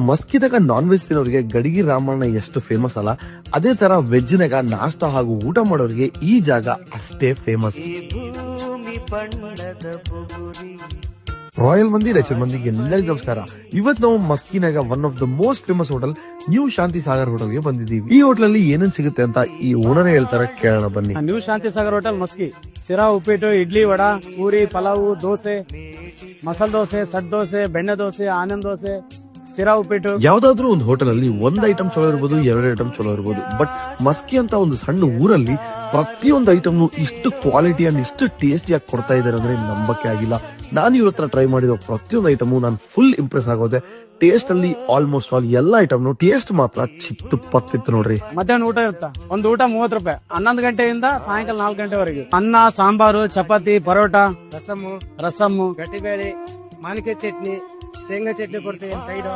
ಮಸ್ಕಿದಾಗ non veg ತಿನ್ನೋರಿಗೆ ಗಡಿಗಿ ರಾಮಣ್ಣ ಎಷ್ಟು famous ಅಲ್ಲ, ಅದೇ ತರ ವೆಜ್ ನಾಗ ನಾಷ್ಟ ಹಾಗೂ ಊಟ ಮಾಡೋರಿಗೆ ಈ ಜಾಗ ಅಷ್ಟೇ ಫೇಮಸ್. ರಾಯಲ್ ಮಂದಿ ರೈಚೂರ್ ಮಂದಿಗೆ ಎಲ್ಲರಿಗೂ ನಮಸ್ಕಾರ. ಇವತ್ತು ನಾವು ಮಸ್ಕಿನಾಗ one of the most famous hotel new Shanti Sagar ಹೋಟೆಲ್ಗೆ ಬಂದಿದ್ದೀವಿ. ಈ ಹೋಟೆಲ್ ಅಲ್ಲಿ ಏನೇನ್ ಸಿಗುತ್ತೆ ಅಂತ ಈ ಓನರ್ ಹೇಳ್ತಾರೆ, ಕೇಳೋಣ ಬನ್ನಿ. New Shanti Sagar hotel Maski. ಸಿರಾ, ಉಪ್ಪಿಟ್ಟು, ಇಡ್ಲಿ, ವಡಾ, ಪೂರಿ, ಪಲಾವು, ದೋಸೆ, ಮಸಾಲೆ ದೋಸೆ, ಸಡ್ ದೋಸೆ, ಬೆಣ್ಣೆ ದೋಸೆ, ಆನಂದ್ ದೋಸೆ, ಸಿರಾ, ಉಪ್ಪಿಟ್ಟು. ಯಾವ್ದಾದ್ರು ಒಂದು ಹೋಟೆಲ್ ಅಲ್ಲಿ ಒಂದ್ ಐಟಮ್ ಚಲೋ ಇರ್ಬೋದು, ಎರಡು ಐಟಮ್ ಚಲೋ ಇರ್ಬೋದು, ಬಟ್ ಮಸ್ಕಿ ಅಂತ ಒಂದು ಸಣ್ಣ ಊರಲ್ಲಿ ಪ್ರತಿಯೊಂದು ಐಟಮ್ ಇಷ್ಟು ಕ್ವಾಲಿಟಿ ಅಂಡ್ ಇಷ್ಟು ಟೇಸ್ಟಿಯಾಗಿ ಕೊಡ್ತಾ ಇದಾರೆ ಅಂದ್ರೆ ನಂಬಕ್ಕೆ ಆಗಿಲ್ಲ. ನಾನು ಇವ್ರ ಹತ್ರ ಟ್ರೈ ಮಾಡಿರೋ ಪ್ರತಿಯೊಂದು ಐಟಮ್ ನಾನು ಫುಲ್ ಇಂಪ್ರೆಸ್ ಆಗೋದೆ. ಟೇಸ್ಟ್ ಅಲ್ಲಿ ಆಲ್ಮೋಸ್ಟ್ ಆಲ್ ಎಲ್ಲಾ ಐಟಮ್ ಟೇಸ್ಟ್ ಮಾತ್ರ ಚಿತ್ತು ಪತ್ತಿತ್ತು ನೋಡ್ರಿ. ಮಧ್ಯಾಹ್ನ ಊಟ ಇರುತ್ತಾ, ಒಂದು ಊಟ 30 ರೂಪಾಯಿ. 11 ಗಂಟೆಯಿಂದ ಸಾಯಂಕಾಲ 4 ಗಂಟೆವರೆಗೆ ಅನ್ನ, ಸಾಂಬಾರು, ಚಪಾತಿ, ಪರೋಟ, ರಸಮ್ಮು, ಗಟ್ಟಿಬೇಳೆ, ಮಾನಿಕಾಯಿ ಚಟ್ನಿ, ಶೇಂಗಾ ಚಟ್ನಿ ಕೊಡ್ತೀವಿ ಸೈಡ್.